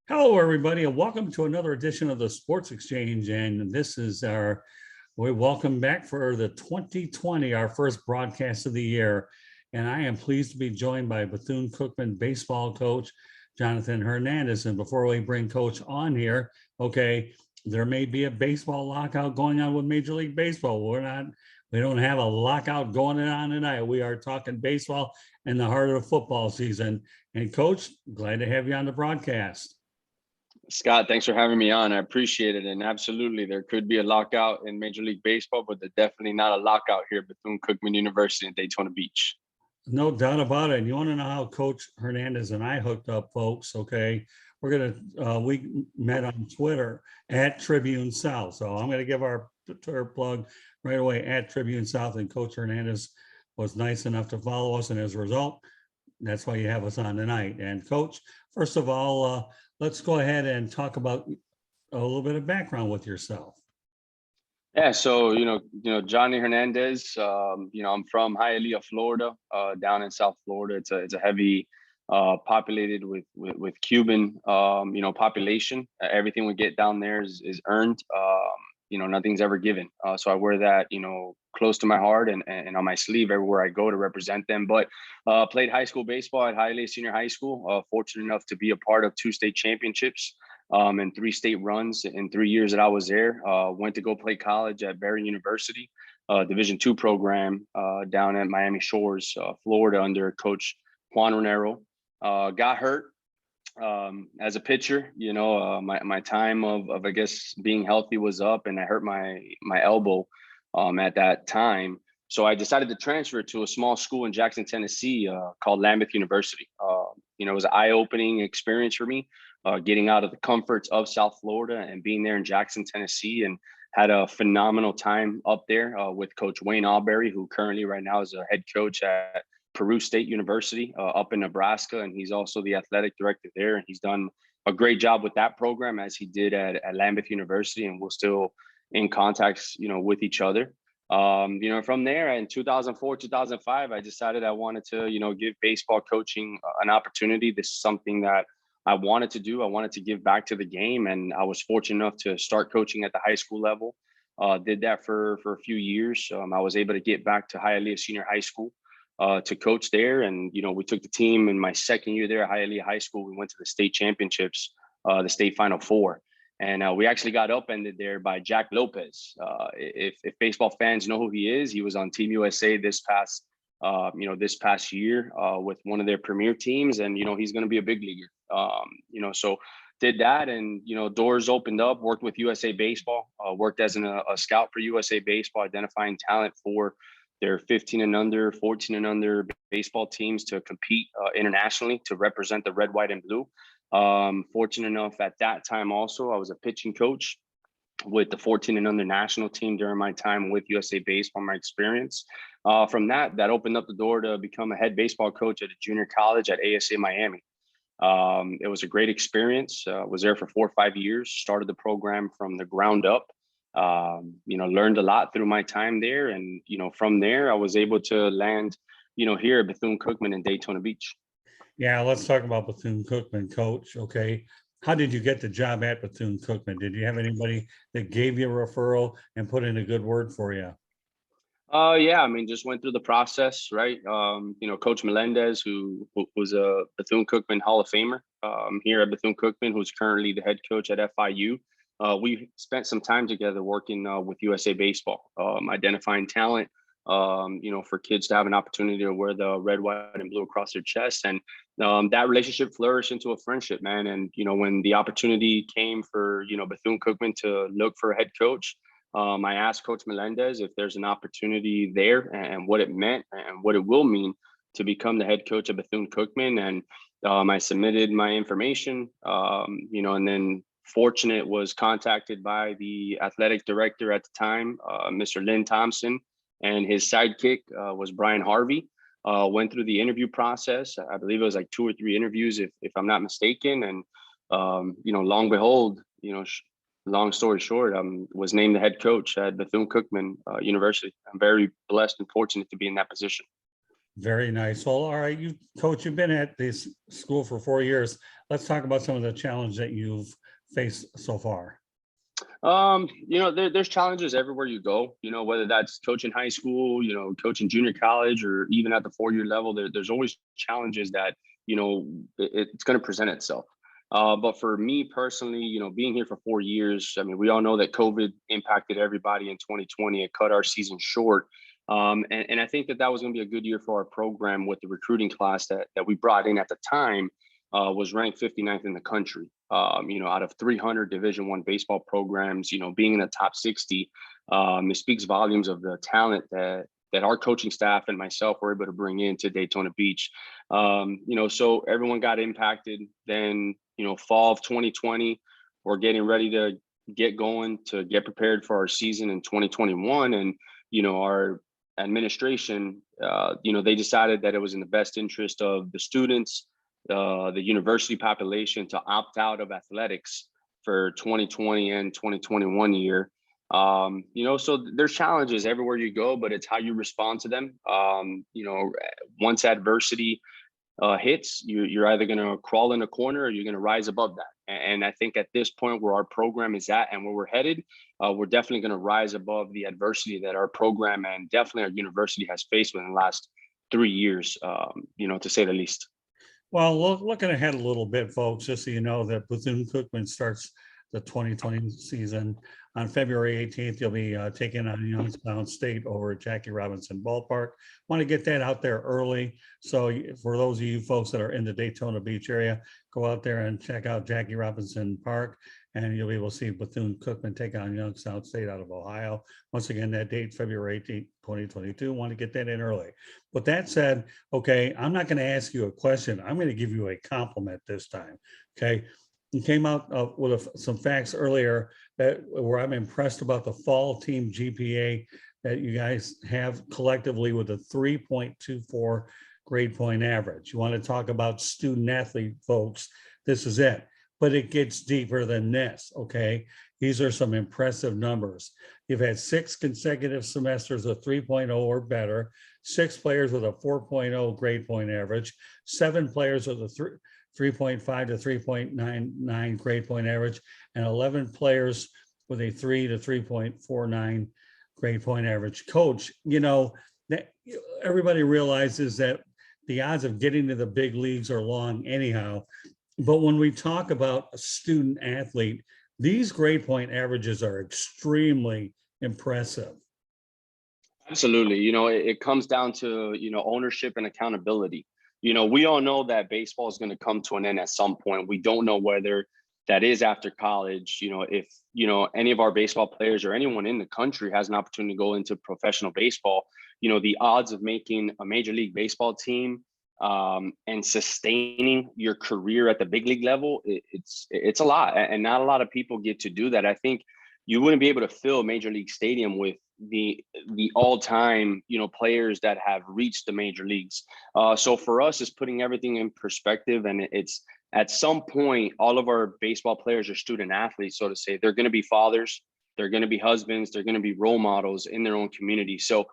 Hello, everybody, and welcome to another edition of the Sports Exchange. And this is we welcome back for the 2020, our first broadcast of the year. And I am pleased to be joined by Bethune Cookman baseball coach, Jonathan Hernandez. And before we bring Coach on here, okay, there may be a baseball lockout going on with Major League Baseball. We don't have a lockout going on tonight. We are talking baseball in the heart of the football season. And Coach, glad to have you on the broadcast. Scott, thanks for having me on. I appreciate it. And absolutely, there could be a lockout in Major League Baseball, but there's definitely not a lockout here at Bethune-Cookman University in Daytona Beach. No doubt about it. And you want to know how Coach Hernandez and I hooked up, folks? Okay, we met on Twitter at Tribune South. So I'm gonna give our Twitter plug right away at Tribune South. And Coach Hernandez was nice enough to follow us, and as a result, that's why you have us on tonight. And Coach, first of all, let's go ahead and talk about a little bit of background with yourself. Yeah, so Johnny Hernandez. I'm from Hialeah, Florida, down in South Florida. It's a heavy populated with Cuban population. Everything we get down there is earned. Nothing's ever given. So I wear that close to my heart and on my sleeve everywhere I go to represent them. But played high school baseball at Hialeah Senior High School. Fortunate enough to be a part of 2 state championships. And 3 state runs in 3 years that I was there. Went to go play college at Bethune University, Division II program down at Miami Shores, Florida, under Coach Juan Renero. Got hurt as a pitcher. My time of I guess being healthy was up, and I hurt my elbow at that time. So I decided to transfer to a small school in Jackson, Tennessee, called Lambeth University. It was an eye-opening experience for me. Getting out of the comforts of South Florida and being there in Jackson, Tennessee, and had a phenomenal time up there with Coach Wayne Alberry, who currently right now is a head coach at Peru State University up in Nebraska. And he's also the athletic director there. And he's done a great job with that program, as he did at Lambeth University. And we're still in contact, with each other. From there in 2004, 2005, I decided I wanted to, give baseball coaching an opportunity. This is something that I wanted to do. I wanted to give back to the game, and I was fortunate enough to start coaching at the high school level. Did that for a few years. I was able to get back to Hialeah Senior High School to coach there, and we took the team in my second year there at Hialeah High School. We went to the state championships, the state Final Four, and we actually got upended there by Jack Lopez. If baseball fans know who he is, he was on Team USA this past year with one of their premier teams, and he's going to be a big leaguer. So did that, and doors opened up. Worked with USA Baseball. Worked as a scout for USA Baseball, identifying talent for their 15 and under, 14 and under baseball teams to compete internationally to represent the red, white, and blue. Fortunate enough at that time also, I was a pitching coach with the 14 and under national team during my time with USA Baseball, my experience. From that opened up the door to become a head baseball coach at a junior college at ASA Miami. It was a great experience. Was there for 4 or 5 years, started the program from the ground up. Learned a lot through my time there. And, from there, I was able to land, here at Bethune-Cookman in Daytona Beach. Yeah, let's talk about Bethune-Cookman, Coach. Okay. How did you get the job at Bethune-Cookman? Did you have anybody that gave you a referral and put in a good word for you? Yeah, just went through the process, right? Coach Melendez, who was a Bethune-Cookman Hall of Famer here at Bethune-Cookman, who's currently the head coach at FIU. We spent some time together working with USA Baseball, identifying talent, for kids to have an opportunity to wear the red, white, and blue across their chest. And that relationship flourished into a friendship, man. And, when the opportunity came for, Bethune-Cookman to look for a head coach, I asked Coach Melendez if there's an opportunity there and what it meant and what it will mean to become the head coach of Bethune-Cookman. And I submitted my information, and then was contacted by the athletic director at the time, Mr. Lynn Thompson, and his sidekick was Brian Harvey. Went through the interview process. I believe it was like 2 or 3 interviews, if I'm not mistaken. And, long behold, long story short, was named the head coach at Bethune-Cookman University. I'm very blessed and fortunate to be in that position. Very nice. Well, all right, you coach, you've been at this school for 4 years. Let's talk about some of the challenges that you've faced so far. There's challenges everywhere you go, whether that's coaching high school, coaching junior college, or even at the 4-year level, there's always challenges that, it's going to present itself. But for me personally, being here for 4 years, I mean, we all know that COVID impacted everybody in 2020. It cut our season short. And I think that was going to be a good year for our program with the recruiting class that we brought in at the time. Was ranked 59th in the country. Out of 300 Division I baseball programs, being in the top 60, it speaks volumes of the talent that our coaching staff and myself were able to bring into Daytona Beach. So everyone got impacted. Then, fall of 2020, we're getting ready to get going to get prepared for our season in 2021. And, our administration, they decided that it was in the best interest of the students, the university population, to opt out of athletics for 2020 and 2021 year. So there's challenges everywhere you go, but it's how you respond to them. Once adversity hits, you're either going to crawl in a corner or you're going to rise above that. And I think at this point where our program is at and where we're headed, we're definitely going to rise above the adversity that our program and definitely our university has faced within the last 3 years, to say the least. Well, looking ahead a little bit, folks, just so you know that Bethune Cookman starts the 2020 season on February 18th. You'll be taking on Youngstown State over at Jackie Robinson Ballpark. Want to get that out there early. So for those of you folks that are in the Daytona Beach area, go out there and check out Jackie Robinson Park, and you'll be able to see Bethune Cookman take on Youngstown State out of Ohio. Once again, that date, February 18th, 2022. Want to get that in early. With that said, okay, I'm not going to ask you a question. I'm going to give you a compliment this time. Okay. You came out with some facts earlier where I'm impressed about the fall team GPA that you guys have collectively with a 3.24 grade point average. You want to talk about student athlete, folks, this is it. But it gets deeper than this, okay? These are some impressive numbers. You've had 6 consecutive semesters of 3.0 or better, 6 players with a 4.0 grade point average, 7 players with a 3.5 to 3.99 grade point average, and 11 players with a 3 to 3.49 grade point average. Coach, that everybody realizes that the odds of getting to the big leagues are long anyhow. But when we talk about a student athlete, these grade point averages are extremely impressive. Absolutely. It comes down to, ownership and accountability. We all know that baseball is going to come to an end at some point. We don't know whether that is after college. If, any of our baseball players or anyone in the country has an opportunity to go into professional baseball, the odds of making a Major League Baseball team and sustaining your career at the big league level, it's a lot. And not a lot of people get to do that. I think you wouldn't be able to fill Major League Stadium with the all-time players that have reached the major leagues. So for us, it's putting everything in perspective, and it's at some point all of our baseball players are student athletes, so to say. They're going to be fathers, they're going to be husbands, they're going to be role models in their own community. So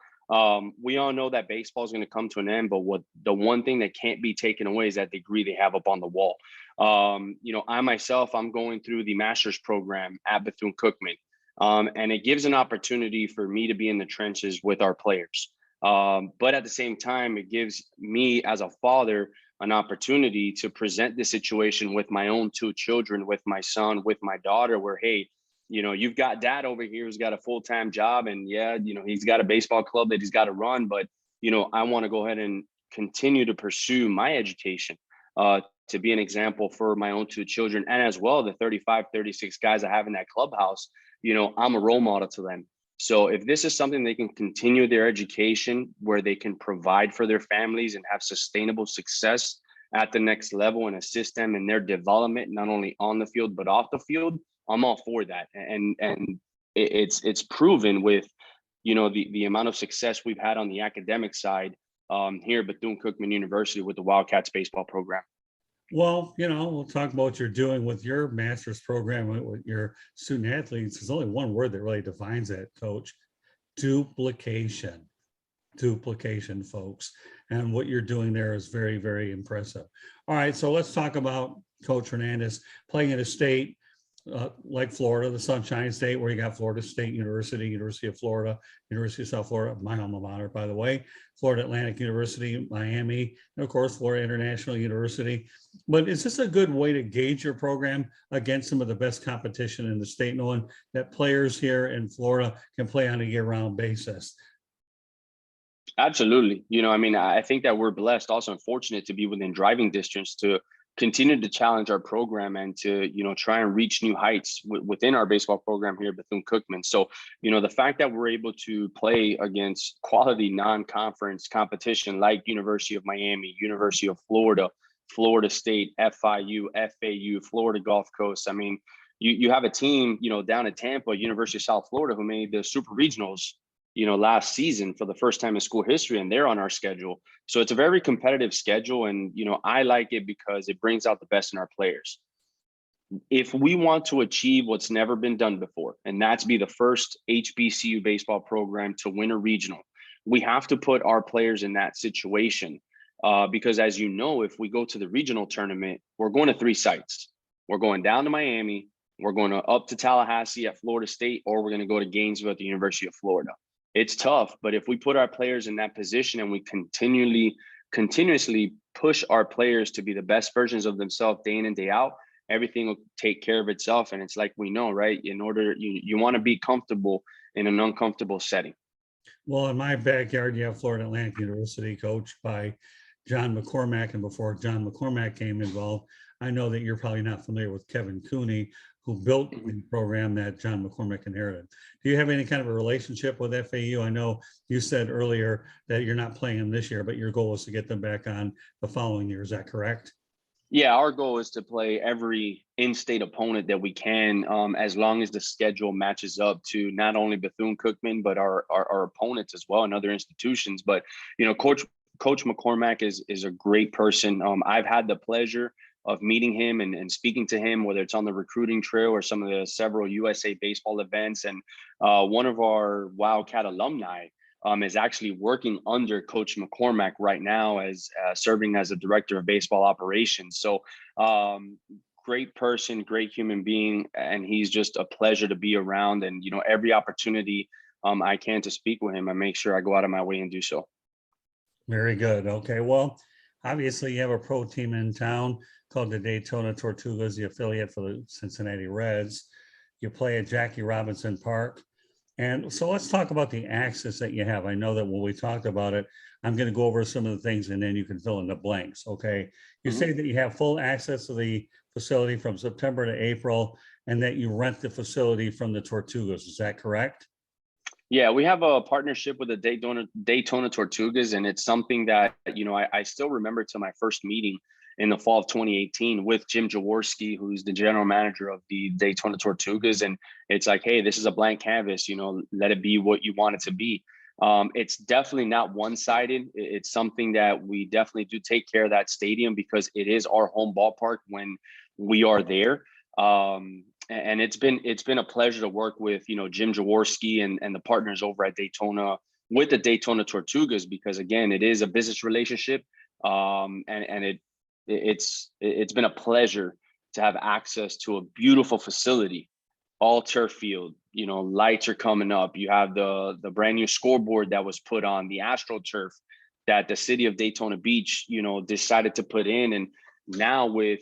we all know that baseball is going to come to an end, but the one thing that can't be taken away is that degree they have up on the wall. I myself, I'm going through the master's program at Bethune Cookman. And it gives an opportunity for me to be in the trenches with our players. But at the same time, it gives me as a father an opportunity to present the situation with my own 2 children, with my son, with my daughter, where, hey, you've got dad over here who's got a full-time job, and he's got a baseball club that he's got to run, but, I want to go ahead and continue to pursue my education, to be an example for my own 2 children, and as well, the 35, 36 guys I have in that clubhouse. I'm a role model to them. So if this is something they can continue their education, where they can provide for their families and have sustainable success at the next level and assist them in their development, not only on the field, but off the field, I'm all for that. And it's proven with, the amount of success we've had on the academic side here at Bethune-Cookman University with the Wildcats baseball program. Well, we'll talk about what you're doing with your master's program with your student athletes. There's only one word that really defines that, Coach: duplication. Duplication, folks. and what you're doing there is very, very impressive. All right, so let's talk about Coach Hernandez playing in a state like Florida, the Sunshine State, where you got Florida State University, University of Florida, University of South Florida, my alma mater, by the way, Florida Atlantic University, Miami, and of course, Florida International University. But is this a good way to gauge your program against some of the best competition in the state, knowing that players here in Florida can play on a year-round basis? Absolutely. I mean, I think that we're blessed also and fortunate to be within driving distance to continue to challenge our program and to, try and reach new heights within our baseball program here at Bethune Cookman. So, the fact that we're able to play against quality non-conference competition like University of Miami, University of Florida, Florida State, FIU, FAU, Florida Gulf Coast. I mean, you have a team, down at Tampa, University of South Florida, who made the Super Regionals last season for the first time in school history, and they're on our schedule. So it's a very competitive schedule. And, I like it because it brings out the best in our players. If we want to achieve what's never been done before, and that's be the first HBCU baseball program to win a regional, we have to put our players in that situation. Because as you know, if we go to the regional tournament, we're going to 3 sites. We're going down to Miami, we're going up to Tallahassee at Florida State, or we're going to go to Gainesville at the University of Florida. It's tough, but if we put our players in that position and we continuously push our players to be the best versions of themselves day in and day out, everything will take care of itself. And it's like we know, right? In order, you want to be comfortable in an uncomfortable setting. Well, in my backyard, you have Florida Atlantic University, coached by John McCormack. And before John McCormack came involved, I know that you're probably not familiar with Kevin Cooney, who built the program that John McCormack inherited. Do you have any kind of a relationship with FAU? I know you said earlier that you're not playing them this year, but your goal is to get them back on the following year. Is that correct? Yeah, our goal is to play every in-state opponent that we can, as long as the schedule matches up to not only Bethune Cookman, but our opponents as well and other institutions. But, Coach McCormack is a great person. I've had the pleasure of meeting him and speaking to him, whether it's on the recruiting trail or some of the several USA baseball events. And one of our Wildcat alumni is actually working under Coach McCormack right now as serving as a director of baseball operations. So great person, great human being, and he's just a pleasure to be around. And, every opportunity I can to speak with him, I make sure I go out of my way and do so. Very good. Okay. Well, obviously you have a pro team in town called the Daytona Tortugas, the affiliate for the Cincinnati Reds. You play at Jackie Robinson Park. And so let's talk about the access that you have. I know that when we talked about it, I'm going to go over some of the things and then you can fill in the blanks. Okay. You say that you have full access to the facility from September to April and that you rent the facility from the Tortugas. Is that correct? Yeah, we have a partnership with the Daytona Tortugas, and it's something that, I still remember to my first meeting in the fall of 2018 with Jim Jaworski, who's the general manager of the Daytona Tortugas. And it's like, hey, this is a blank canvas, let it be what you want it to be. It's definitely not one-sided. It's something that we definitely do take care of that stadium because it is our home ballpark when we are there. And it's been a pleasure to work with, Jim Jaworski and the partners over at Daytona with the Daytona Tortugas, because again, it is a business relationship. And it's been a pleasure to have access to a beautiful facility, all turf field, lights are coming up. You have the brand new scoreboard that was put on the AstroTurf that the city of Daytona Beach, decided to put in. And now with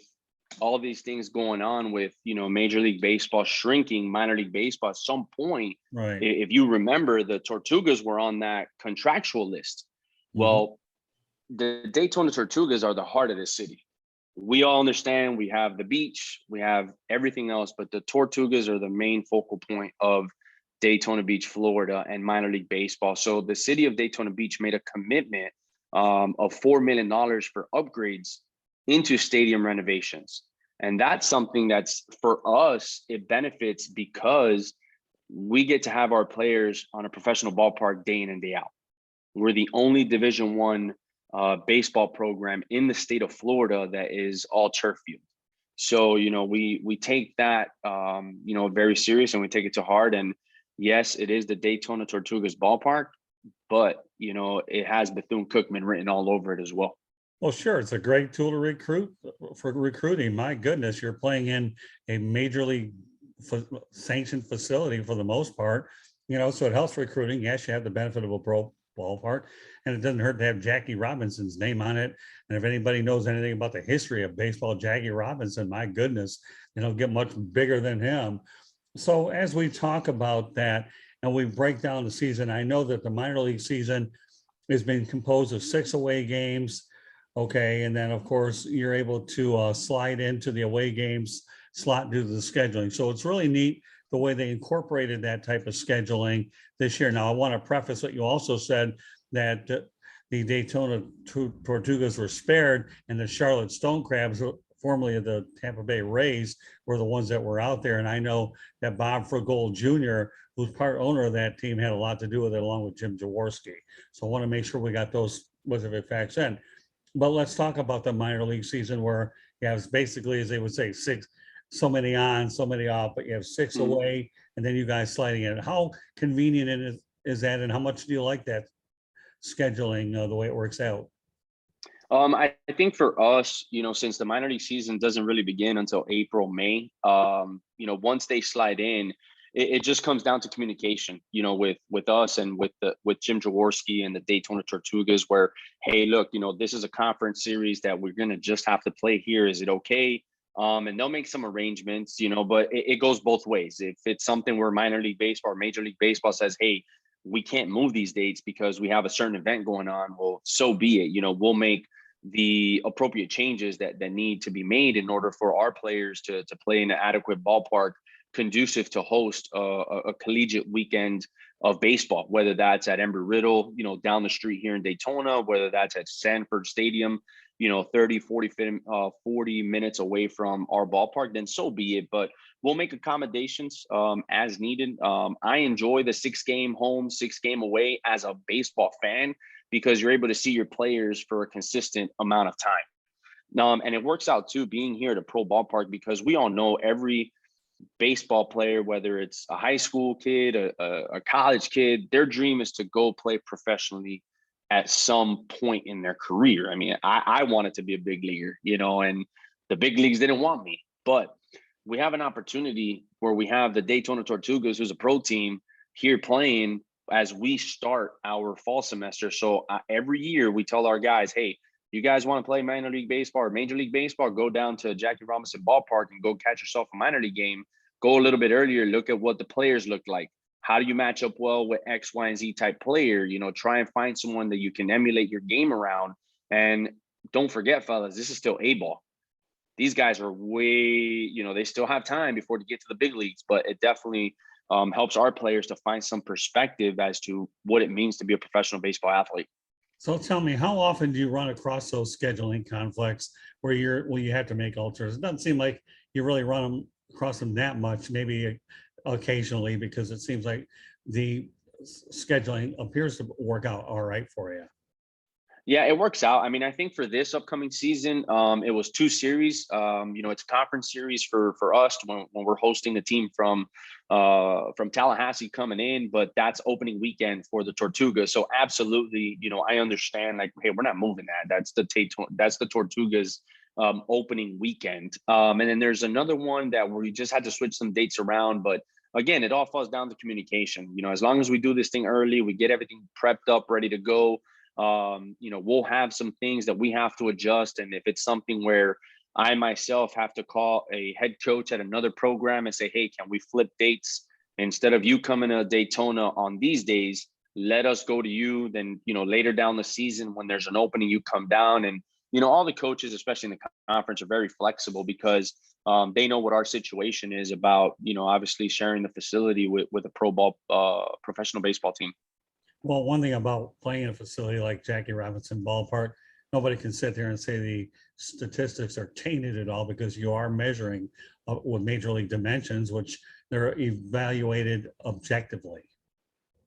all these things going on with, Major League Baseball shrinking, minor league baseball, at some point, right, if you remember, the Tortugas were on that contractual list. Well, the Daytona Tortugas are the heart of the city. We all understand we have the beach, we have everything else, but the Tortugas are the main focal point of Daytona Beach, Florida, and minor league baseball. So the city of Daytona Beach made a commitment of $4 million for upgrades into stadium renovations. And that's something that's, for us, it benefits because we get to have our players on a professional ballpark day in and day out. We're the only Division I baseball program in the state of Florida that is all turf field. So, we take that, very serious and we take it to heart. And yes, it is the Daytona Tortugas ballpark, but it has Bethune Cookman written all over it as well. Well, sure. It's a great tool to recruit for recruiting. My goodness, you're playing in a major league sanctioned facility for the most part, so it helps recruiting. Yes, you have the benefit of a pro ballpark, and it doesn't hurt to have Jackie Robinson's name on it. And if anybody knows anything about the history of baseball, Jackie Robinson, my goodness, get much bigger than him. So as we talk about that and we break down the season, I know that the minor league season has been composed of 6 away games. Okay, and then of course you're able to slide into the away games slot due to the scheduling. So it's really neat the way they incorporated that type of scheduling this year. Now I want to preface what you also said, that the Daytona Tortugas were spared, and the Charlotte Stone Crabs, formerly of the Tampa Bay Rays, were the ones that were out there. And I know that Bob Fragole Jr., who's part owner of that team, had a lot to do with it, along with Jim Jaworski. So I want to make sure we got those specific facts in. But let's talk about the minor league season, where you have basically, as they would say, 6, so many on, so many off, but you have 6 away, and then you guys sliding in. How convenient is that, and how much do you like that scheduling, the way it works out? I think for us, since the minor league season doesn't really begin until April, May, once they slide in, it just comes down to communication, with us and with Jim Jaworski and the Daytona Tortugas, where, hey, look, this is a conference series that we're going to just have to play here. Is it okay? And they'll make some arrangements, but it goes both ways. If it's something where minor league baseball or major league baseball says, hey, we can't move these dates because we have a certain event going on, well, so be it. We'll make the appropriate changes that need to be made in order for our players to play in an adequate ballpark conducive to host a collegiate weekend of baseball, whether that's at Embry-Riddle, down the street here in Daytona, whether that's at Sanford Stadium, 30, 40 minutes away from our ballpark, then so be it. But we'll make accommodations as needed. I enjoy the 6-game home, 6-game away as a baseball fan, because you're able to see your players for a consistent amount of time. And it works out too, being here at a pro ballpark, because we all know every baseball player, whether it's a high school kid, a college kid, their dream is to go play professionally at some point in their career. I mean, I wanted to be a big leaguer, and the big leagues didn't want me, but we have an opportunity where we have the Daytona Tortugas, who's a pro team, here playing as we start our fall semester. So every year we tell our guys, hey, you guys want to play minor league baseball or major league baseball, go down to Jackie Robinson Ballpark and go catch yourself a minor league game. Go a little bit earlier, look at what the players look like. How do you match up well with X, Y, and Z type player? Try and find someone that you can emulate your game around. And don't forget, fellas, this is still A-ball. These guys are way, they still have time before they get to the big leagues, but it definitely helps our players to find some perspective as to what it means to be a professional baseball athlete. So tell me, how often do you run across those scheduling conflicts where you have to make alters? It doesn't seem like you really run across them that much, maybe occasionally, because it seems like the scheduling appears to work out all right for you. Yeah, it works out. I mean, I think for this upcoming season, it was 2 series. It's a conference series for us when we're hosting a team from Tallahassee coming in, but that's opening weekend for the Tortugas. So absolutely, I understand, like, hey, we're not moving that. That's the Tortugas opening weekend. And then there's another one that we just had to switch some dates around, but again, it all falls down to communication. As long as we do this thing early, we get everything prepped up, ready to go. We'll have some things that we have to adjust. And if it's something where I myself have to call a head coach at another program and say, hey, can we flip dates? Instead of you coming to Daytona on these days, let us go to you. Then, later down the season, when there's an opening, you come down. And, all the coaches, especially in the conference, are very flexible because they know what our situation is about, obviously sharing the facility with a professional baseball team. Well, one thing about playing a facility like Jackie Robinson Ballpark, nobody can sit there and say the statistics are tainted at all, because you are measuring with major league dimensions, which they're evaluated objectively.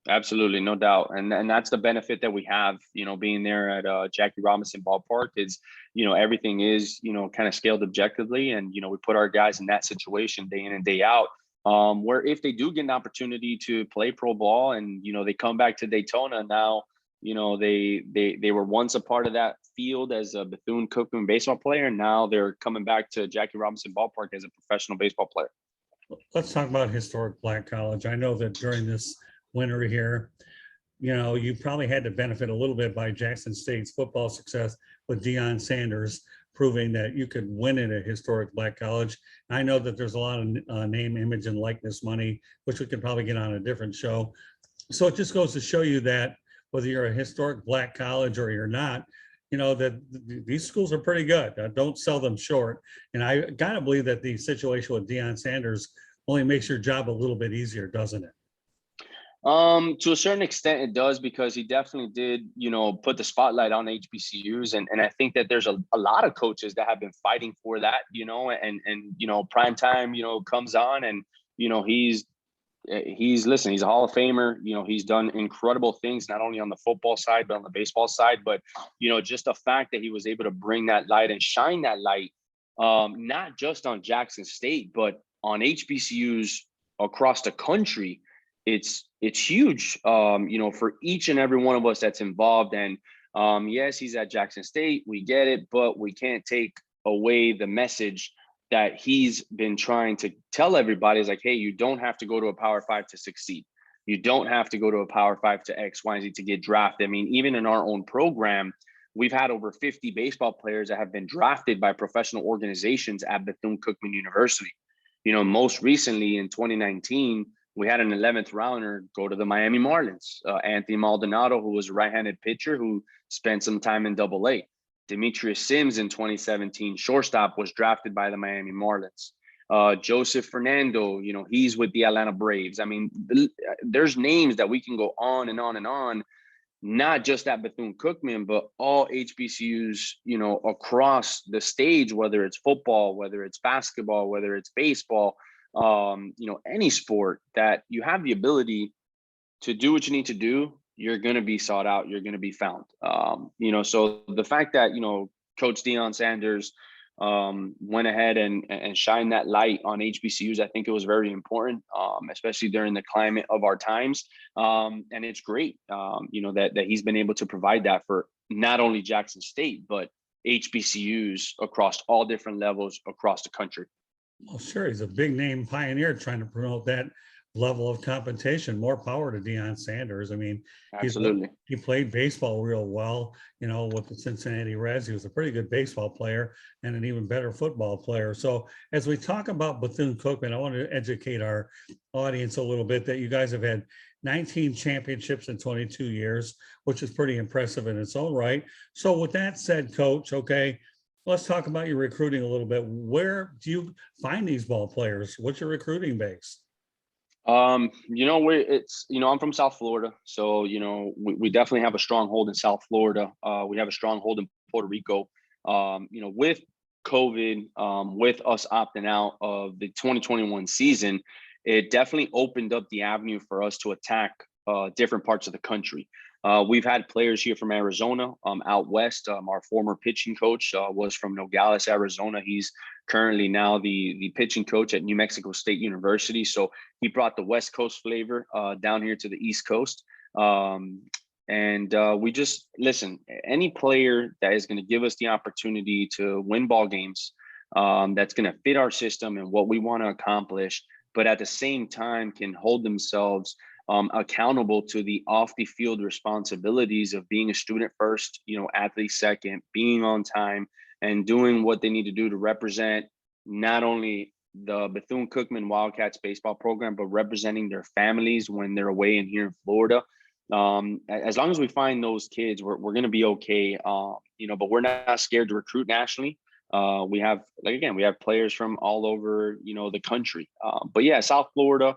Absolutely, no doubt. And that's the benefit that we have, being there at Jackie Robinson Ballpark is, everything is, kind of scaled objectively. And, we put our guys in that situation day in and day out. where if they do get an opportunity to play pro ball and, they come back to Daytona now, they were once a part of that field as a Bethune Cookman baseball player. And now they're coming back to Jackie Robinson Ballpark as a professional baseball player. Let's talk about historic Black College. I know that during this winter here, you probably had to benefit a little bit by Jackson State's football success with Deion Sanders proving that you could win at a historic Black college. I know that there's a lot of name, image, and likeness money, which we could probably get on a different show. So it just goes to show you that whether you're a historic Black college or you're not, that these schools are pretty good. Don't sell them short. And I gotta believe that the situation with Deion Sanders only makes your job a little bit easier, doesn't it? To a certain extent it does, because he definitely did, put the spotlight on HBCUs. And I think that there's a lot of coaches that have been fighting for that, and prime time, comes on and, listen, he's a Hall of Famer. He's done incredible things, not only on the football side, but on the baseball side. But, just the fact that he was able to bring that light and shine that light, not just on Jackson State, but on HBCUs across the country, it's huge, for each and every one of us that's involved. And yes, he's at Jackson State, we get it, but we can't take away the message that he's been trying to tell everybody is like, hey, you don't have to go to a Power 5 to succeed. You don't have to go to a Power 5 to X, Y, and Z to get drafted. I mean, even in our own program, we've had over 50 baseball players that have been drafted by professional organizations at Bethune-Cookman University. Most recently in 2019, we had an 11th rounder go to the Miami Marlins, Anthony Maldonado, who was a right-handed pitcher who spent some time in AA. Demetrius Sims in 2017, shortstop, was drafted by the Miami Marlins. Joseph Fernando, he's with the Atlanta Braves. I mean, there's names that we can go on and on and on, not just at Bethune-Cookman, but all HBCUs, across the stage, whether it's football, whether it's basketball, whether it's baseball, any sport that you have the ability to do what you need to do, you're going to be sought out, you're going to be found. So the fact that, Coach Deion Sanders went ahead and shined that light on HBCUs, I think it was very important, especially during the climate of our times. And it's great, that he's been able to provide that for not only Jackson State, but HBCUs across all different levels across the country. Well, sure. He's a big name pioneer trying to promote that level of competition. More power to Deion Sanders. I mean, absolutely. He played baseball real well, with the Cincinnati Reds. He was a pretty good baseball player and an even better football player. So as we talk about Bethune-Cookman, I want to educate our audience a little bit that you guys have had 19 championships in 22 years, which is pretty impressive in its own right. So with that said, Coach, okay, let's talk about your recruiting a little bit. Where do you find these ball players? What's your recruiting base? I'm from South Florida, so we definitely have a stronghold in South Florida. We have a stronghold in Puerto Rico. With COVID, with us opting out of the 2021 season, it definitely opened up the avenue for us to attack different parts of the country. We've had players here from Arizona, out west. Our former pitching coach was from Nogales, Arizona. He's currently now the pitching coach at New Mexico State University. So he brought the West Coast flavor down here to the East Coast. And we just, listen, any player that is going to give us the opportunity to win ball games, that's going to fit our system and what we want to accomplish, but at the same time can hold themselves accountable to the off the field responsibilities of being a student first, athlete second, being on time, and doing what they need to do to represent not only the Bethune-Cookman Wildcats baseball program, but representing their families when they're away and here in Florida. As long as we find those kids, we're going to be okay. But we're not scared to recruit nationally. We have players from all over, the country. But yeah, South Florida,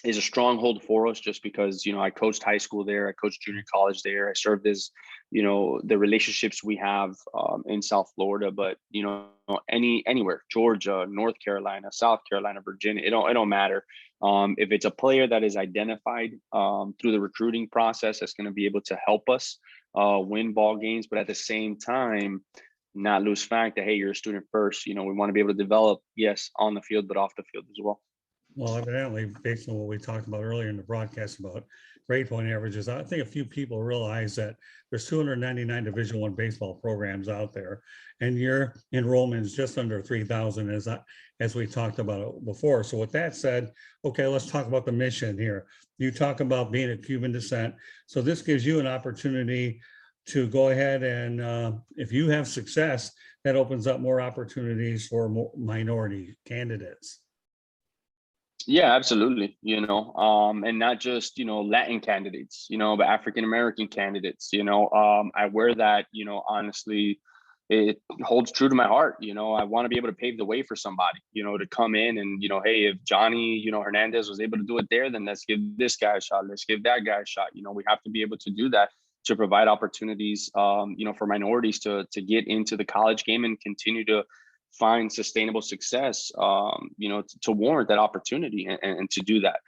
is a stronghold for us just because, I coached high school there. I coached junior college there. I served as, the relationships we have in South Florida, but, anywhere, Georgia, North Carolina, South Carolina, Virginia, it don't matter. If it's a player that is identified through the recruiting process, that's going to be able to help us win ball games, but at the same time, not lose fact that, hey, you're a student first. We want to be able to develop, yes, on the field, but off the field as well. Well, evidently, based on what we talked about earlier in the broadcast about grade point averages, I think a few people realize that there's 299 Division I baseball programs out there, and your enrollment is just under 3,000, as we talked about before. So with that said, okay, let's talk about the mission here. You talk about being of Cuban descent, so this gives you an opportunity to go ahead and if you have success, that opens up more opportunities for more minority candidates. Yeah, absolutely. And not just, Latin candidates, but African-American candidates, I wear that, honestly, it holds true to my heart. I want to be able to pave the way for somebody, to come in and, hey, if Johnny, Hernandez was able to do it there, then let's give this guy a shot. Let's give that guy a shot. We have to be able to do that to provide opportunities, for minorities to get into the college game and continue to find sustainable success, to warrant that opportunity and to do that.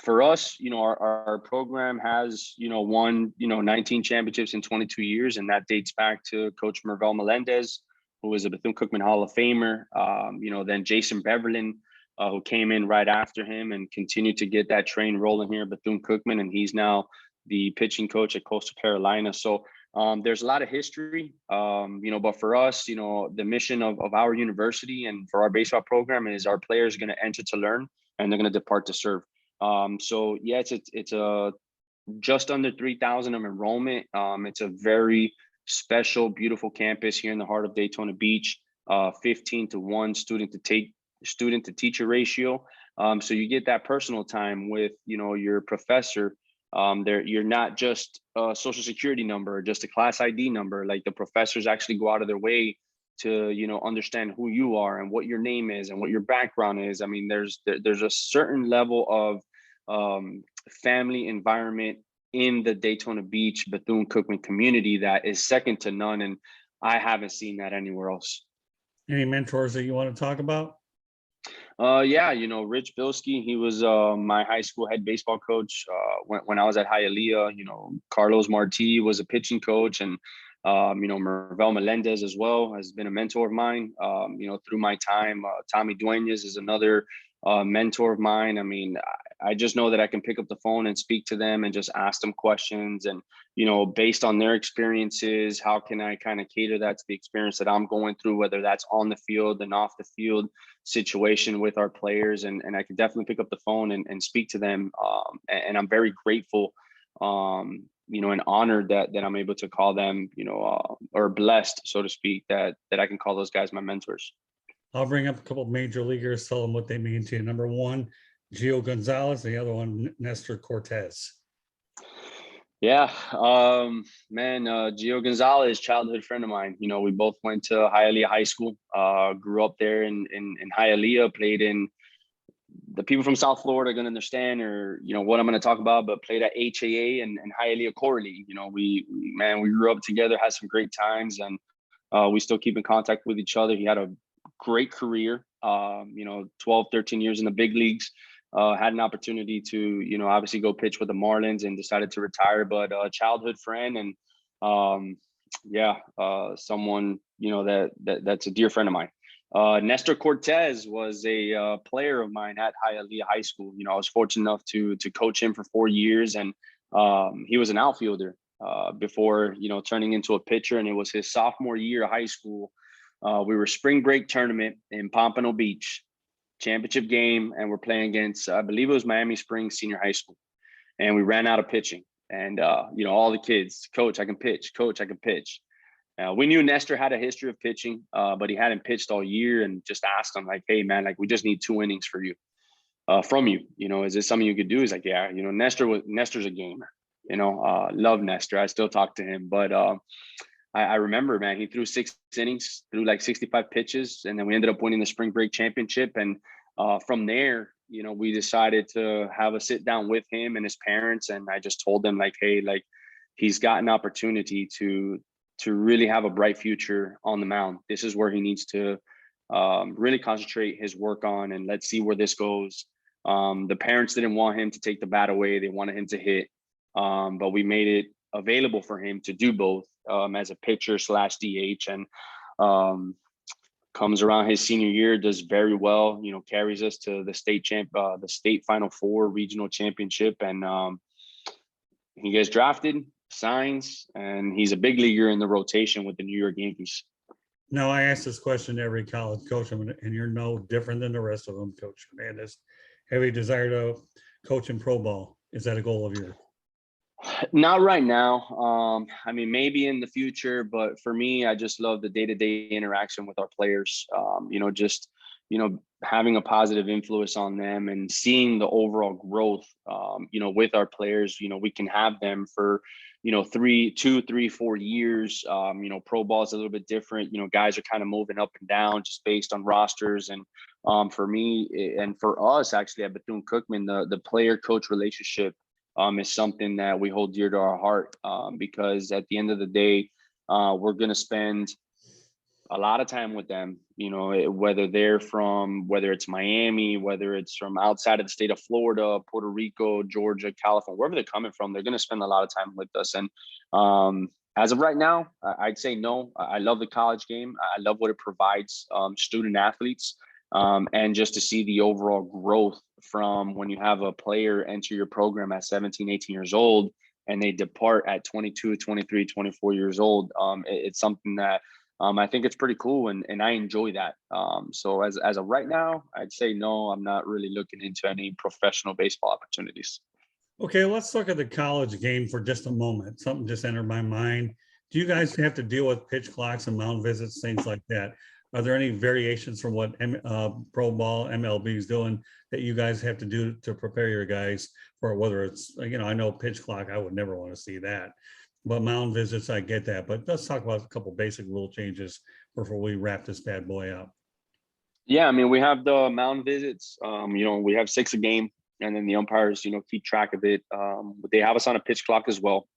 For us, our program has, won, 19 championships in 22 years, and that dates back to Coach Mervel Melendez, who was a Bethune Cookman Hall of Famer. Then Jason Beverlin, who came in right after him and continued to get that train rolling here at Bethune Cookman, and he's now the pitching coach at Coastal Carolina. So there's a lot of history, but for us, the mission of our university and for our baseball program is our players are going to enter to learn and they're going to depart to serve. So yeah, it's a just under 3,000 of enrollment. It's a very special, beautiful campus here in the heart of Daytona Beach, 15-1 student to teacher ratio. So you get that personal time with, your professor. You're not just a social security number or just a class ID number. Like, the professors actually go out of their way to, understand who you are and what your name is and what your background is. I mean, there's a certain level of family environment in the Daytona Beach, Bethune Cookman community that is second to none. And I haven't seen that anywhere else. Any mentors that you want to talk about? Yeah, Rich Bilski, he was my high school head baseball coach when I was at Hialeah. Carlos Marti was a pitching coach, and Mervel Melendez as well has been a mentor of mine. Through my time, Tommy Duenas is another mentor of mine. I mean, I just know that I can pick up the phone and speak to them and just ask them questions, and based on their experiences, how can I kind of cater that to the experience that I'm going through, whether that's on the field and off the field situation with our players. And I can definitely pick up the phone and speak to them. And I'm very grateful, and honored that I'm able to call them, or blessed, so to speak, that I can call those guys my mentors. I'll bring up a couple of major leaguers, tell them what they mean to you. Number one, Gio Gonzalez, the other one, Nestor Cortez. Yeah, man, Gio Gonzalez, childhood friend of mine. We both went to Hialeah High School, grew up there in Hialeah, played in, the people from South Florida are going to understand, or, what I'm going to talk about, but played at HAA and Hialeah Core League. We grew up together, had some great times, and we still keep in contact with each other. He had a great career, 12, 13 years in the big leagues. Had an opportunity to, obviously go pitch with the Marlins and decided to retire, but a childhood friend, and someone, that's a dear friend of mine. Nestor Cortez was a player of mine at Hialeah High School. I was fortunate enough to coach him for 4 years, and he was an outfielder before, turning into a pitcher, and it was his sophomore year of high school. We were spring break tournament in Pompano Beach, championship game, and we're playing against, I believe it was Miami Springs Senior High School, and we ran out of pitching, and all the kids, coach, I can pitch, coach, I can pitch. We knew Nestor had a history of pitching, but he hadn't pitched all year, and just asked him, like, hey man, like, we just need 2 innings for you, from you, is this something you could do? He's like, yeah, Nestor's a gamer, love Nestor. I still talk to him, but I remember, man, he threw 6 innings, threw like 65 pitches, and then we ended up winning the spring break championship. And from there, we decided to have a sit down with him and his parents. And I just told them, like, hey, like, he's got an opportunity to really have a bright future on the mound. This is where he needs to really concentrate his work on, and let's see where this goes. The parents didn't want him to take the bat away. They wanted him to hit, but we made it available for him to do both. as a pitcher slash DH, and comes around his senior year, does very well, carries us to the state Final Four regional championship. And he gets drafted, signs, and he's a big leaguer in the rotation with the New York Yankees. Now, I ask this question to every college coach, and you're no different than the rest of them, Coach Hernandez. Have you desire to coach in pro ball? Is that a goal of yours? Not right now. I mean, maybe in the future, but for me, I just love the day-to-day interaction with our players. Just having a positive influence on them and seeing the overall growth, with our players. We can have them for 2, 3, 4 years. Pro ball is a little bit different. Guys are kind of moving up and down just based on rosters. And for me and for us, actually at Bethune Cookman, the player-coach relationship is something that we hold dear to our heart, because at the end of the day, we're going to spend a lot of time with them, whether it's Miami, whether it's from outside of the state of Florida, Puerto Rico, Georgia, California, wherever they're coming from, they're going to spend a lot of time with us. And as of right now, I'd say no. I love the college game. I love what it provides student athletes. And just to see the overall growth from when you have a player enter your program at 17, 18 years old, and they depart at 22, 23, 24 years old. It's something that I think it's pretty cool, and I enjoy that. So as of right now, I'd say no, I'm not really looking into any professional baseball opportunities. Okay, let's look at the college game for just a moment. Something just entered my mind. Do you guys have to deal with pitch clocks and mound visits, things like that? Are there any variations from what pro ball MLB is doing that you guys have to do to prepare your guys for, whether it's, I know pitch clock, I would never want to see that, but mound visits, I get that. But let's talk about a couple basic rule changes before we wrap this bad boy up. Yeah, I mean, we have the mound visits. We have 6 a game, and then the umpires, keep track of it. But they have us on a pitch clock as well.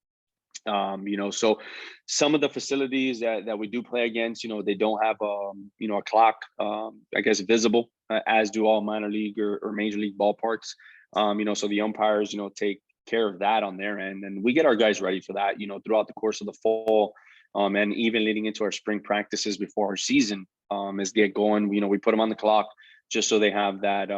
So some of the facilities that we do play against, they don't have a clock, I guess, visible, as do all minor league or major league ballparks. So the umpires, take care of that on their end, and we get our guys ready for that, throughout the course of the fall, and even leading into our spring practices before our season, as they get going. We put them on the clock just so they have that,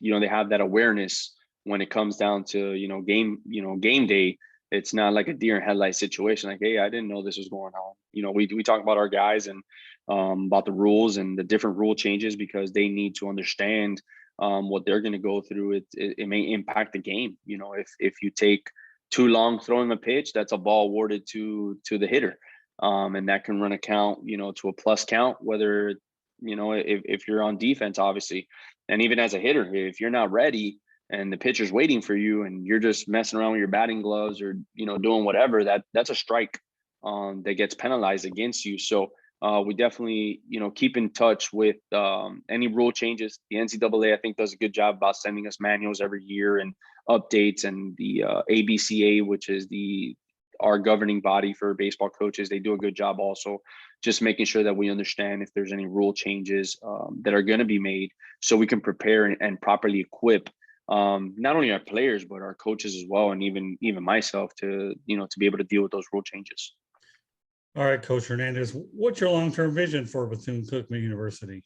they have that awareness when it comes down to, game day. It's not like a deer in headlights situation. Like, hey, I didn't know this was going on. We talk about our guys and about the rules and the different rule changes, because they need to understand what they're going to go through. It may impact the game. If you take too long throwing a pitch, that's a ball awarded to the hitter, and that can run a count, to a plus count. Whether if you're on defense, obviously, and even as a hitter, if you're not ready and the pitcher's waiting for you and you're just messing around with your batting gloves or, doing whatever, that's a strike that gets penalized against you. So we definitely, keep in touch with any rule changes. The NCAA, I think, does a good job about sending us manuals every year and updates, and the ABCA, which is our governing body for baseball coaches, they do a good job also just making sure that we understand if there's any rule changes that are going to be made, so we can prepare and properly equip not only our players but our coaches as well, and even myself to be able to deal with those rule changes. All right, Coach Hernandez, what's your long-term vision for Bethune-Cookman University?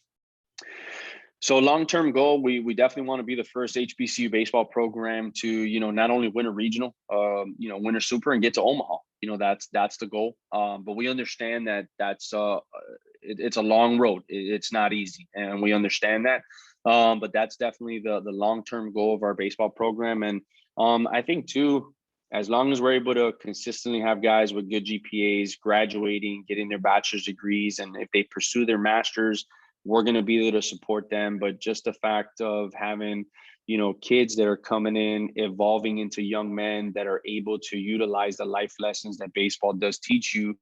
So long-term goal, we definitely want to be the first HBCU baseball program to not only win a regional, win a super and get to Omaha. That's the goal. But we understand that it's a long road. It's not easy, and we understand that. But that's definitely the long-term goal of our baseball program. And I think too, as long as we're able to consistently have guys with good GPAs graduating, getting their bachelor's degrees, and if they pursue their master's, we're going to be there to support them. But just the fact of having, kids that are coming in, evolving into young men that are able to utilize the life lessons that baseball does teach you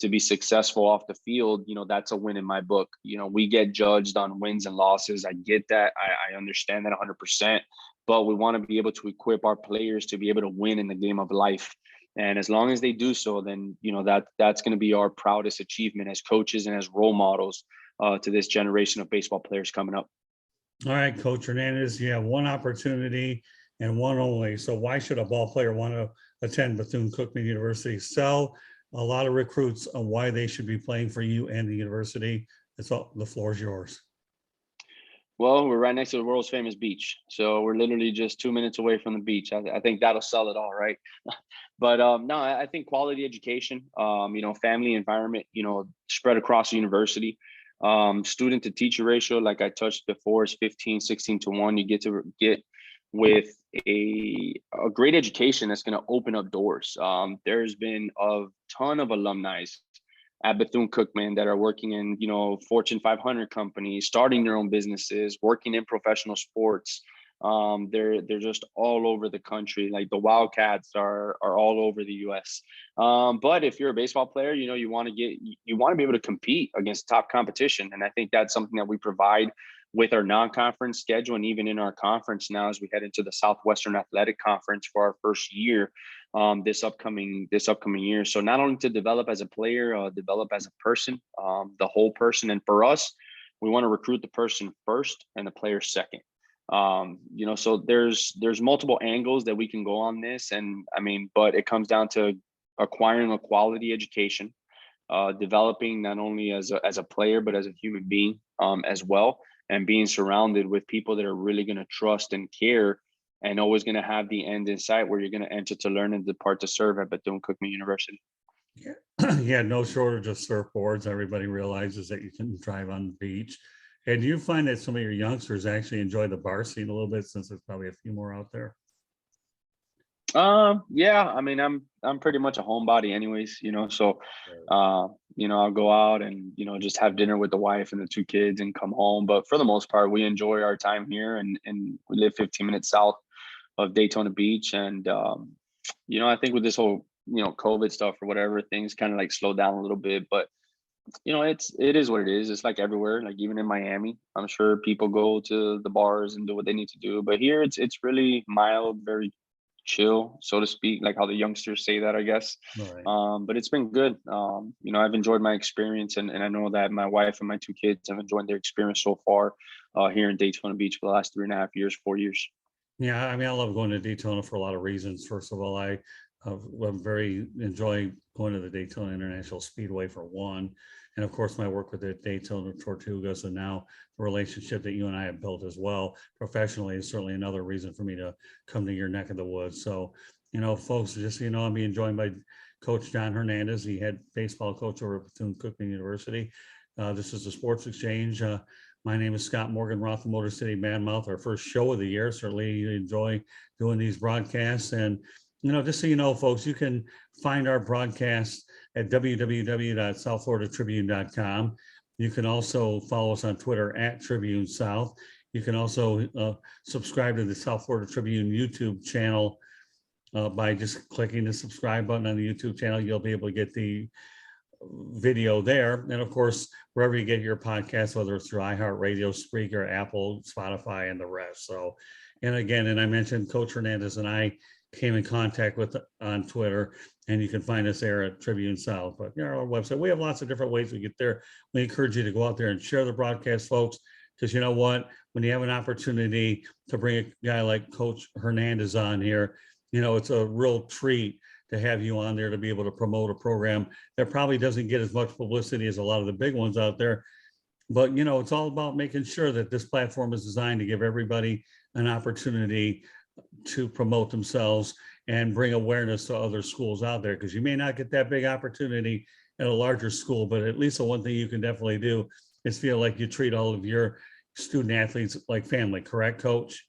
to be successful off the field, that's a win in my book. We get judged on wins and losses. I get that. I understand that 100%, but we want to be able to equip our players to be able to win in the game of life. And as long as they do so, then, that's going to be our proudest achievement as coaches and as role models to this generation of baseball players coming up. All right, Coach Hernandez, you have one opportunity and one only. So why should a ball player want to attend Bethune-Cookman University? Sell a lot of recruits on why they should be playing for you and the university. It's all, the floor is yours. Well, we're right next to the world's famous beach. So we're literally just 2 minutes away from the beach. I think that'll sell it all, right? But no, I think quality education, family environment, spread across the university. Student to teacher ratio, like I touched before, is 15, 16 to 1. You get to get with a great education that's going to open up doors. There's been a ton of alumni at Bethune Cookman that are working in, Fortune 500 companies, starting their own businesses, working in professional sports. They're just all over the country. Like the Wildcats are all over the U.S. But if you're a baseball player, you want to be able to compete against top competition, and I think that's something that we provide with our non-conference schedule, and even in our conference now as we head into the Southwestern Athletic Conference for our first year this upcoming year. So not only to develop as a player, develop as a person, the whole person. And for us, we want to recruit the person first and the player second. So there's multiple angles that we can go on this. And but it comes down to acquiring a quality education, developing not only as a player, but as a human being as well, and being surrounded with people that are really going to trust and care, and always going to have the end in sight where you're going to enter to learn and depart to serve at Bethune Cookman University. Yeah, no shortage of surfboards. Everybody realizes that you can drive on the beach. And do you find that some of your youngsters actually enjoy the bar scene a little bit, since there's probably a few more out there? Yeah, I'm pretty much a homebody anyways, so I'll go out and just have dinner with the wife and the two kids and come home. But for the most part, we enjoy our time here, and we live 15 minutes south of Daytona Beach. And I think with this whole COVID stuff or whatever, things kind of like slowed down a little bit. But it is what it is. It's like everywhere, like even in Miami, I'm sure people go to the bars and do what they need to do. But here it's really mild, very chill, so to speak, like how the youngsters say that, I guess. Right. But it's been good. I've enjoyed my experience, and I know that my wife and my two kids have enjoyed their experience so far here in Daytona Beach for the last 3.5 years, 4 years. Yeah, I love going to Daytona for a lot of reasons. First of all, I'm very enjoy going to the Daytona International Speedway for one, and of course my work with the Daytona Tortugas, and now the relationship that you and I have built as well professionally is certainly another reason for me to come to your neck of the woods. So, folks, just I'm being joined by Coach John Hernandez, the head baseball coach over at Bethune Cookman University. This is the Sports Exchange. My name is Scott Morgan, Roth, Motor City Madmouth. Our first show of the year. Certainly enjoy doing these broadcasts. And just so you know, folks, you can find our broadcast at www.southfloridatribune.com. You can also follow us on Twitter at Tribune South. You can also subscribe to the South Florida Tribune YouTube channel by just clicking the subscribe button on the YouTube channel. You'll be able to get the video there. And of course, wherever you get your podcast, whether it's through iHeartRadio, Spreaker, Apple, Spotify, and the rest. So, and I mentioned Coach Hernandez and I came in contact with on Twitter, and you can find us there at Tribune South. But our website, we have lots of different ways we get there. We encourage you to go out there and share the broadcast, folks, because you know what, when you have an opportunity to bring a guy like Coach Hernandez on here, it's a real treat to have you on there to be able to promote a program that probably doesn't get as much publicity as a lot of the big ones out there. But, it's all about making sure that this platform is designed to give everybody an opportunity to promote themselves and bring awareness to other schools out there, because you may not get that big opportunity at a larger school, but at least the one thing you can definitely do is feel like you treat all of your student athletes like family. Correct, Coach?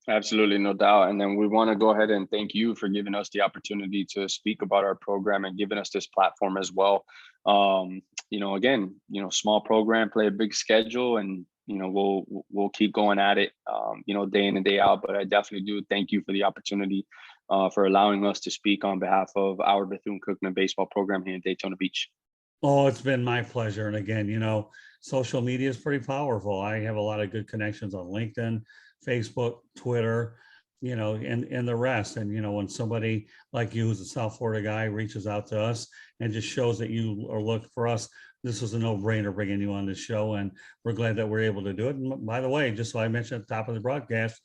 Absolutely, no doubt. And then we want to go ahead and thank you for giving us the opportunity to speak about our program and giving us this platform as well. Again, small program, play a big schedule, and we'll keep going at it, day in and day out. But I definitely do thank you for the opportunity for allowing us to speak on behalf of our Bethune Cookman baseball program here in Daytona Beach. Oh, it's been my pleasure. And again, social media is pretty powerful. I have a lot of good connections on LinkedIn, Facebook, Twitter, and the rest. And, when somebody like you, who's a South Florida guy, reaches out to us and just shows that you are looking for us, this was a no-brainer bringing you on this show. And we're glad that we're able to do it. And by the way, just so I mentioned at the top of the broadcast,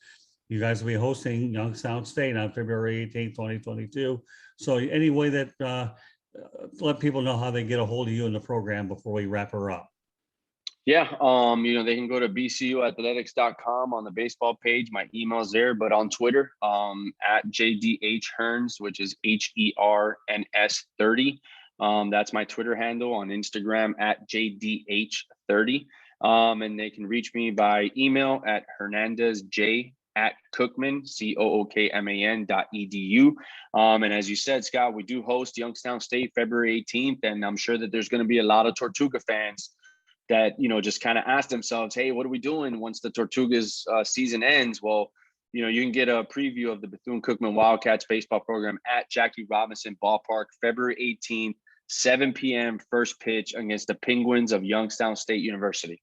you guys will be hosting Youngstown State on February 18th, 2022. So any way that let people know how they get a hold of you in the program before we wrap her up. Yeah, they can go to bcuathletics.com on the baseball page. My email's there, but on Twitter, at JDH Hearns, which is HERNS30. That's my Twitter handle. On Instagram at JDH30. And they can reach me by email at hernandezj@cookman, COOKMAN.edu. And as you said, Scott, we do host Youngstown State February 18th, and I'm sure that there's going to be a lot of Tortuga fans that, just kind of ask themselves, hey, what are we doing once the Tortugas season ends? Well, you can get a preview of the Bethune Cookman Wildcats baseball program at Jackie Robinson Ballpark, February 18th, 7 p.m. first pitch against the Penguins of Youngstown State University.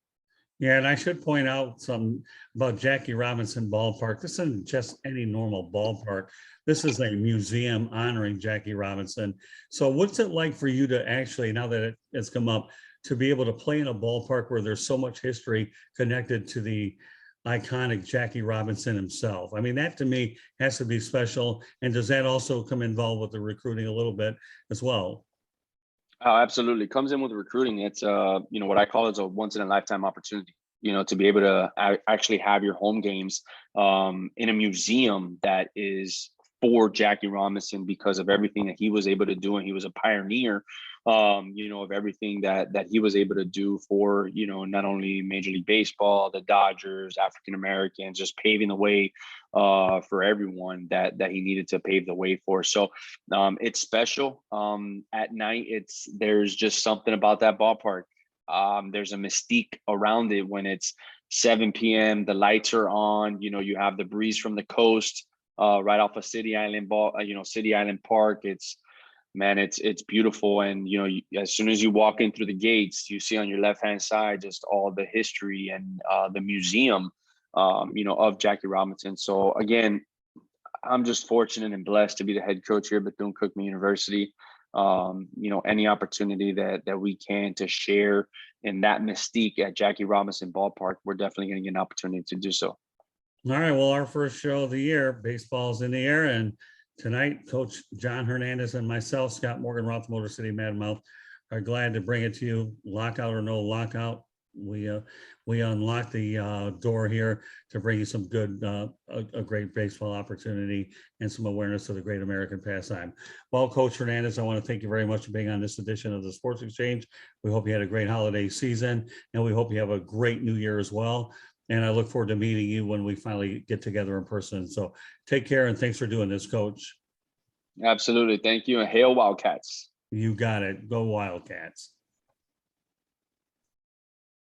Yeah, and I should point out some about Jackie Robinson Ballpark. This isn't just any normal ballpark. This is a museum honoring Jackie Robinson. So what's it like for you to actually, now that it has come up, to be able to play in a ballpark where there's so much history connected to the iconic Jackie Robinson himself? I mean, that to me has to be special. And does that also come involved with the recruiting a little bit as well? Oh, absolutely. Comes in with recruiting. It's what I call is a once in a lifetime opportunity, to be able to actually have your home games in a museum that is for Jackie Robinson because of everything that he was able to do. And he was a pioneer, of everything that he was able to do for, not only Major League Baseball, the Dodgers, African Americans, just paving the way for everyone that he needed to pave the way for. So it's special. At night, there's just something about that ballpark. There's a mystique around it when it's 7 p.m. The lights are on. You have the breeze from the coast right off of City Island City Island Park. It's beautiful. And, as soon as you walk in through the gates, you see on your left-hand side just all the history and the museum, of Jackie Robinson. So again, I'm just fortunate and blessed to be the head coach here at Bethune-Cookman University. Any opportunity that we can to share in that mystique at Jackie Robinson Ballpark, we're definitely going to get an opportunity to do so. All right, well, our first show of the year, baseball's in the air, and tonight, Coach John Hernandez and myself, Scott Morgan, Roth Motor City Mad Mouth, are glad to bring it to you. Lockout or no lockout, we unlock the door here to bring you some good, a great baseball opportunity and some awareness of the great American pastime. Well, Coach Hernandez, I want to thank you very much for being on this edition of the Sports Exchange. We hope you had a great holiday season, and we hope you have a great new year as well. And I look forward to meeting you when we finally get together in person. So take care, and thanks for doing this, Coach. Absolutely. Thank you. And hail Wildcats. You got it. Go Wildcats.